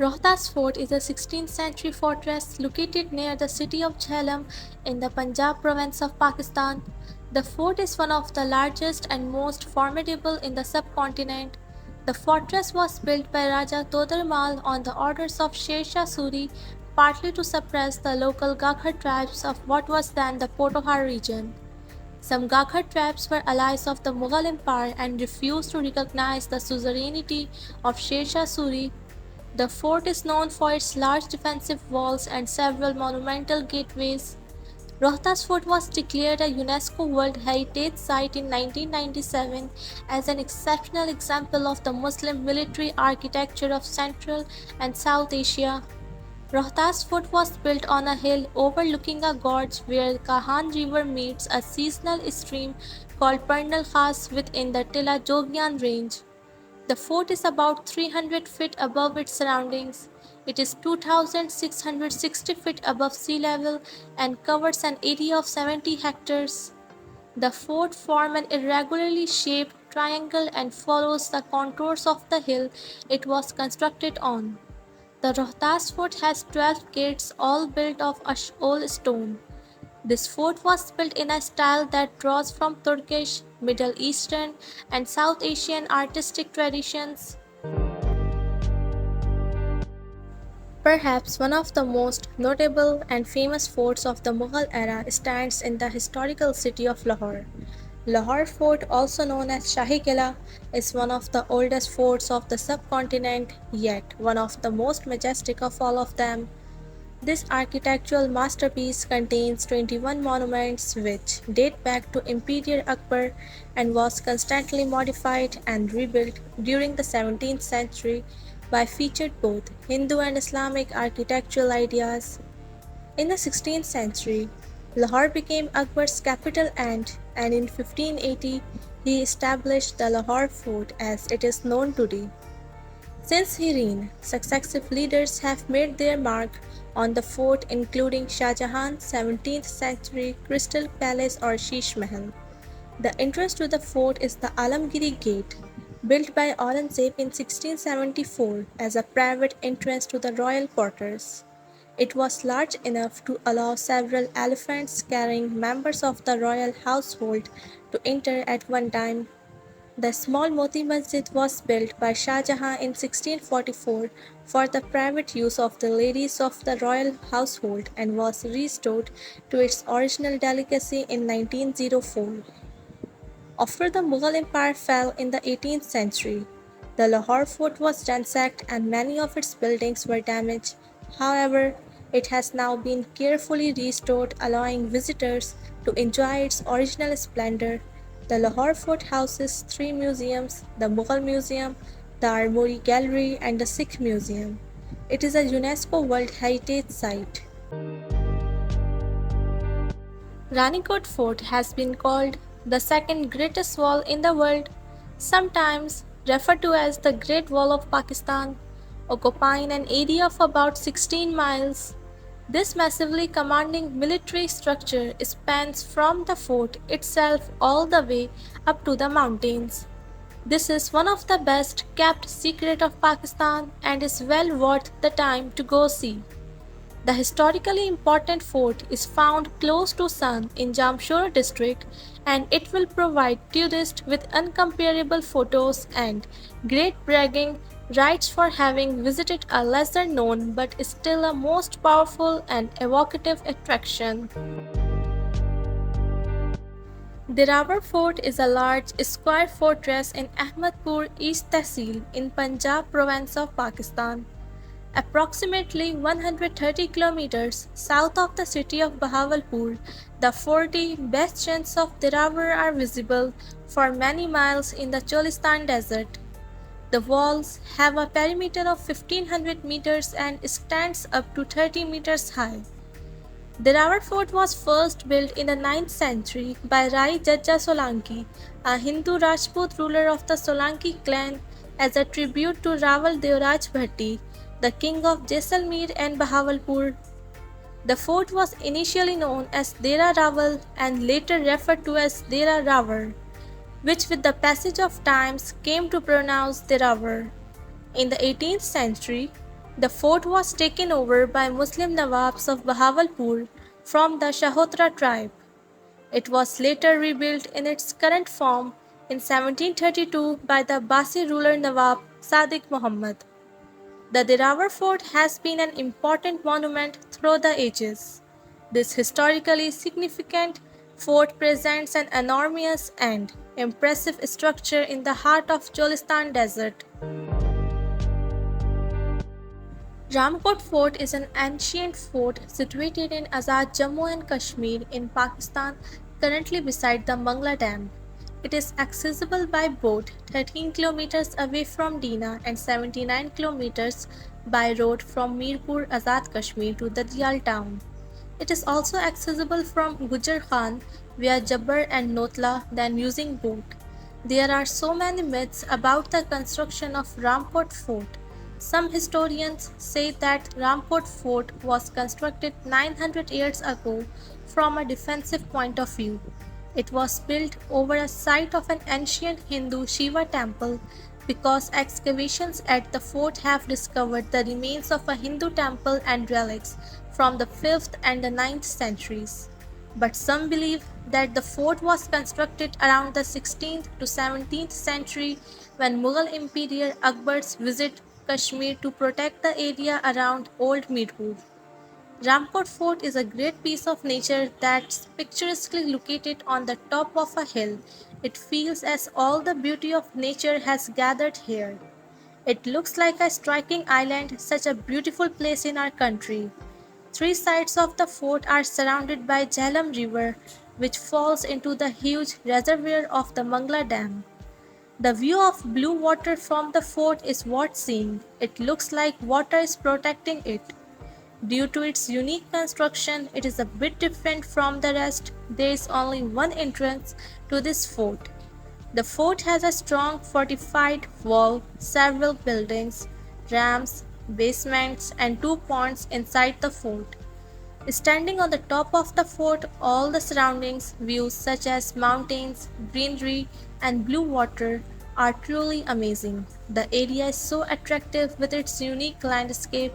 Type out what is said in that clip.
Rohtas Fort is a 16th century fortress located near the city of Jhelum in the Punjab province of Pakistan. The fort is one of the largest and most formidable in the subcontinent. The fortress was built by Raja Todarmal on the orders of Sher Shah Suri, partly to suppress the local Gakhar tribes of what was then the Potohar region. Some Gakhar tribes were allies of the Mughal Empire and refused to recognize the suzerainty of Sher Shah Suri. The fort is known for its large defensive walls and several monumental gateways. Rohtas Fort was declared a UNESCO World Heritage Site in 1997 as an exceptional example of the Muslim military architecture of Central and South Asia. Rohtas Fort was built on a hill overlooking a gorge where Kahan River meets a seasonal stream called Pernal Khas within the Tilla Jogian range. The fort is about 300 feet above its surroundings. It is 2,660 feet above sea level and covers an area of 70 hectares. The fort forms an irregularly shaped triangle and follows the contours of the hill it was constructed on. The Rohtas Fort has 12 gates, all built of old stone. This fort was built in a style that draws from Turkish, Middle Eastern, and South Asian artistic traditions. Perhaps one of the most notable and famous forts of the Mughal era stands in the historical city of Lahore. Lahore Fort, also known as Shahi Qila, is one of the oldest forts of the subcontinent, yet one of the most majestic of all of them. This architectural masterpiece contains 21 monuments which date back to Emperor Akbar and was constantly modified and rebuilt during the 17th century by featured both Hindu and Islamic architectural ideas. In the 16th century, Lahore became Akbar's capital and in 1580 he established the Lahore Fort as it is known today. Since his reign, successive leaders have made their mark on the fort including Shah Jahan's 17th century Crystal Palace or Sheesh Mahal. The entrance to the fort is the Alamgiri Gate, built by Aurangzeb in 1674 as a private entrance to the royal quarters. It was large enough to allow several elephants carrying members of the royal household to enter at one time. The small Moti Masjid was built by Shah Jahan in 1644 for the private use of the ladies of the royal household and was restored to its original delicacy in 1904. After the Mughal Empire fell in the 18th century, the Lahore Fort was ransacked and many of its buildings were damaged. However, it has now been carefully restored, allowing visitors to enjoy its original splendor. The Lahore Fort houses three museums: the Mughal Museum, the Armory Gallery, and the Sikh Museum. It is a UNESCO World Heritage Site. Ranikot Fort has been called the second greatest wall in the world, sometimes referred to as the Great Wall of Pakistan, occupying an area of about 16 miles. This massively commanding military structure spans from the fort itself all the way up to the mountains. This is one of the best kept secrets of Pakistan and is well worth the time to go see. The historically important fort is found close to Sand in Jamshoro district and it will provide tourists with incomparable photos and great bragging rights for having visited a lesser known but still a most powerful and evocative attraction. Durwar Fort is a large square fortress in Ahmedpur East Tehsil in Punjab province of Pakistan. Approximately 130 kilometers south of the city of Bahawalpur, the 40 bastions of Durwar are visible for many miles in the Cholistan desert. The walls have a perimeter of 1500 meters and stands up to 30 meters high. Durwar Fort was first built in the 9th century by Rai Jajja Solanki, a Hindu Rajput ruler of the Solanki clan, as a tribute to Rawal Devraj Bhatti, the king of Jaisalmer and Bahawalpur. The fort was initially known as Dera Rawal and later referred to as Dera Rawar, which with the passage of times came to pronounce Durwar. In the 18th century, The fort was taken over by Muslim Nawabs of Bahawalpur from the Shahotra tribe. It was later rebuilt in its current form in 1732 by the Abbasi ruler Nawab Sadiq Muhammad. The Durwar Fort has been an important monument through the ages. This historically significant fort presents an enormous and impressive structure in the heart of Cholistan Desert. Rampat Fort is an ancient fort situated in Azad Jammu and Kashmir in Pakistan, currently beside the Mangla Dam. It is accessible by boat 13 kilometers away from Dina and 79 kilometers by road from Mirpur, Azad Kashmir to the Diyal town. It is also accessible from Gujar Khan via Jabbar and Notla than using boat. There are so many myths about the construction of Ramport Fort. Some historians say that Ramport Fort was constructed 900 years ago from a defensive point of view. It was built over a site of an ancient Hindu Shiva temple because excavations at the fort have discovered the remains of a Hindu temple and relics from the 5th and the 9th centuries. But some believe that the fort was constructed around the 16th to 17th century when Mughal Emperor Akbar's visit Kashmir to protect the area around Old Mirpur. Rampat Fort is a great piece of nature that's picturesquely located on the top of a hill. It feels as all the beauty of nature has gathered here. It looks like a striking island, such a beautiful place in our country. Three sides of the fort are surrounded by Jhelum River, which falls into the huge reservoir of the Mangla Dam. The view of blue water from the fort is worth seeing. It looks like water is protecting it. Due to its unique construction, it is a bit different from the rest. There is only one entrance to this fort. The fort has a strong fortified wall, several buildings, ramps, basements, and two ponds inside the fort. Standing on the top of the fort, all the surroundings, views such as mountains, greenery, and blue water, are truly amazing. The area is so attractive with its unique landscape